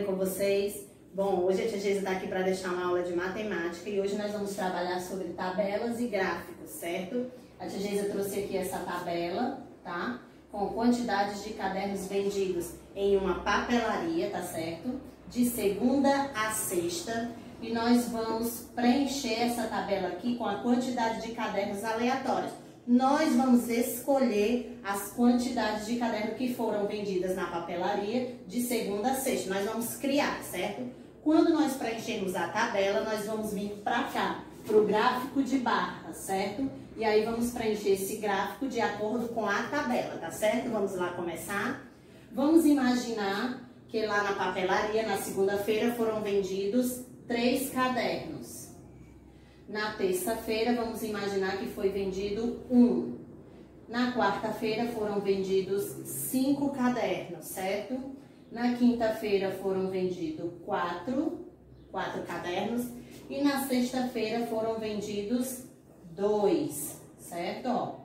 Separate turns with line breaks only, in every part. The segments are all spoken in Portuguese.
com vocês? Bom, hoje a tia Geisa está aqui para deixar uma aula de matemática e hoje nós vamos trabalhar sobre tabelas e gráficos, certo? A tia Geisa trouxe aqui essa tabela, tá? Com quantidades de cadernos vendidos em uma papelaria, tá certo? De segunda a sexta. E nós vamos preencher essa tabela aqui com a quantidade de cadernos aleatórios. Nós vamos escolher as quantidades de caderno que foram vendidas na papelaria de segunda a sexta. Nós vamos criar, certo? Quando nós preenchermos a tabela, nós vamos vir para cá, para o gráfico de barra, certo? E aí vamos preencher esse gráfico de acordo com a tabela, tá certo? Vamos lá começar. Vamos imaginar que lá na papelaria, na segunda-feira, foram vendidos 3 cadernos. Na terça-feira, vamos imaginar que foi vendido 1. Na quarta-feira, foram vendidos 5 cadernos, certo? Na quinta-feira, foram vendidos 4 cadernos. E na sexta-feira, foram vendidos 2, certo? Ó,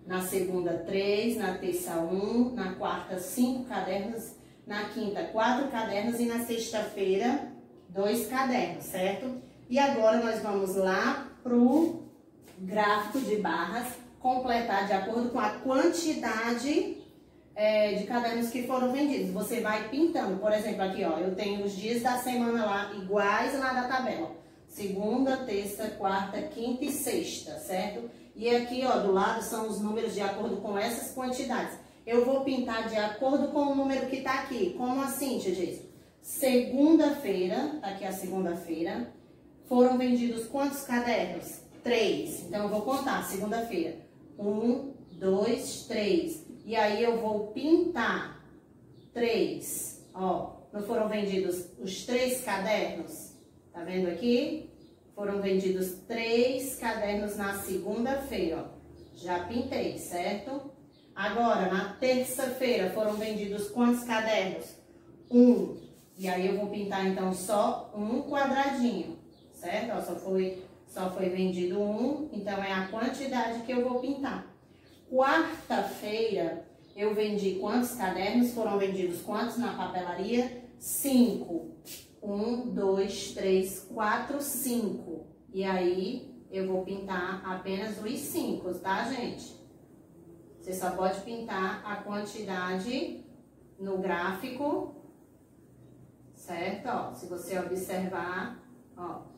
na segunda, 3. Na terça, 1. Na quarta, 5 cadernos. Na quinta, 4 cadernos. E na sexta-feira, 2 cadernos, certo? E agora nós vamos lá para o gráfico de barras, completar de acordo com a quantidade de cadernos que foram vendidos. Você vai pintando, por exemplo, aqui ó, eu tenho os dias da semana lá, iguais lá da tabela. Segunda, terça, quarta, quinta e sexta, certo? E aqui ó, do lado são os números de acordo com essas quantidades. Eu vou pintar de acordo com o número que tá aqui. Como assim, tia Geisa? Segunda-feira, aqui é a segunda-feira, foram vendidos quantos cadernos? 3. Então, eu vou contar, segunda-feira. 1, 2, 3. E aí, eu vou pintar 3. Ó, não foram vendidos os 3 cadernos? Tá vendo aqui? Foram vendidos 3 cadernos na segunda-feira, ó. Já pintei, certo? Agora, na terça-feira, foram vendidos quantos cadernos? 1. E aí, eu vou pintar, então, só um quadradinho, certo? Ó, só foi vendido 1, então é a quantidade que eu vou pintar. Quarta-feira, eu vendi quantos cadernos? Foram vendidos quantos na papelaria? 5. 1, 2, 3, 4, 5. E aí, eu vou pintar apenas os 5, tá, gente? Você só pode pintar a quantidade no gráfico, certo? Ó, se você observar, ó,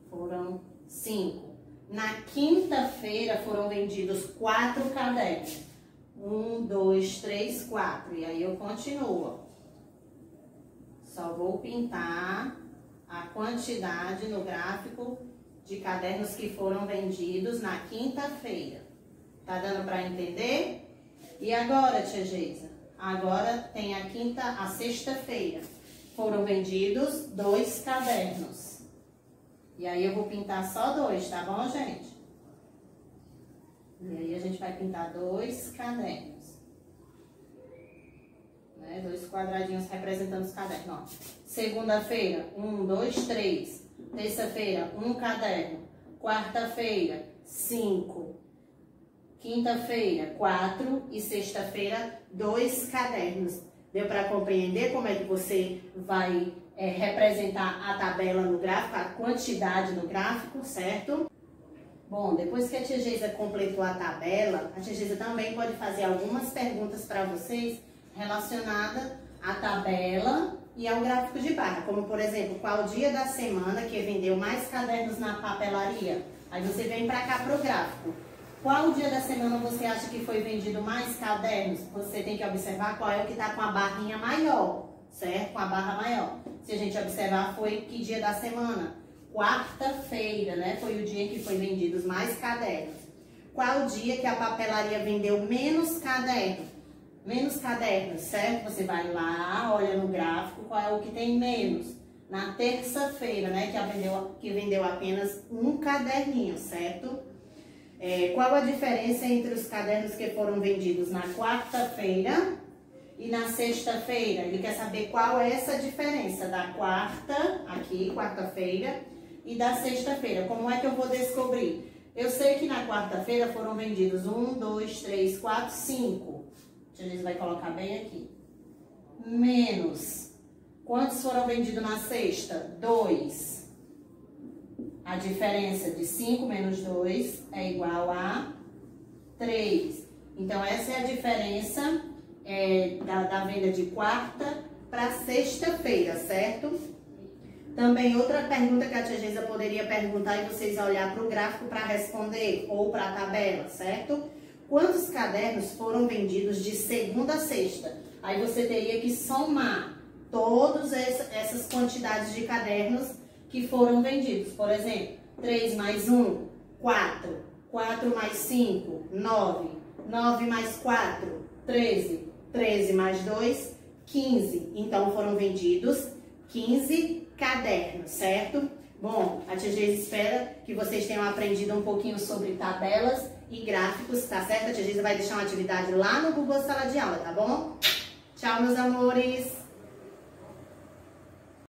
foram 5. Na quinta-feira foram vendidos 4 cadernos. 1, 2, 3, 4. E aí eu continuo, ó. Só vou pintar a quantidade no gráfico de cadernos que foram vendidos na quinta-feira. Tá dando para entender? E agora, tia Geisa? Agora tem a sexta-feira. Foram vendidos 2 cadernos. E aí eu vou pintar só 2, tá bom, gente? E aí a gente vai pintar 2 cadernos. Né? 2 quadradinhos representando os cadernos, ó. Segunda-feira, 1, 2, 3. Terça-feira, 1 caderno. Quarta-feira, 5. Quinta-feira, 4 e sexta-feira, 2 cadernos. Deu para compreender como é que você vai representar a tabela no gráfico, a quantidade no gráfico, certo? Bom, depois que a tia Geisa completou a tabela, a tia Geisa também pode fazer algumas perguntas para vocês relacionadas à tabela e ao gráfico de barra. Como, por exemplo, qual dia da semana que vendeu mais cadernos na papelaria? Aí você vem para cá para o gráfico. Qual dia da semana você acha que foi vendido mais cadernos? Você tem que observar qual é o que está com a barrinha maior, certo? Com a barra maior. Se a gente observar, foi que dia da semana? Quarta-feira, né? Foi o dia que foi vendidos mais cadernos. Qual o dia que a papelaria vendeu menos cadernos? Menos cadernos, certo? Você vai lá, olha no gráfico, qual é o que tem menos. Na terça-feira, né? Que vendeu apenas um caderninho, certo? Qual a diferença entre os cadernos que foram vendidos na quarta-feira e na sexta-feira? Ele quer saber qual é essa diferença da quarta, aqui, quarta-feira, e da sexta-feira. Como é que eu vou descobrir? Eu sei que na quarta-feira foram vendidos 1, 2, 3, 4, 5. A gente vai colocar bem aqui. menos. Quantos foram vendidos na sexta? 2. A diferença de 5 menos 2 é igual a 3. Então, essa é a diferença da venda de quarta para sexta-feira, certo? Também outra pergunta que a tia Geisa poderia perguntar e vocês olhar para o gráfico para responder, ou para a tabela, certo? Quantos cadernos foram vendidos de segunda a sexta? Aí você teria que somar todas essas quantidades de cadernos que foram vendidos. Por exemplo, 3 mais 1, 4. 4 mais 5, 9. 9 mais 4, 13. 13 mais 2, 15. Então, foram vendidos 15 cadernos, certo? Bom, a tia Geisa espera que vocês tenham aprendido um pouquinho sobre tabelas e gráficos, tá certo? A tia Geisa vai deixar uma atividade lá no Google Sala de Aula, tá bom? Tchau, meus amores!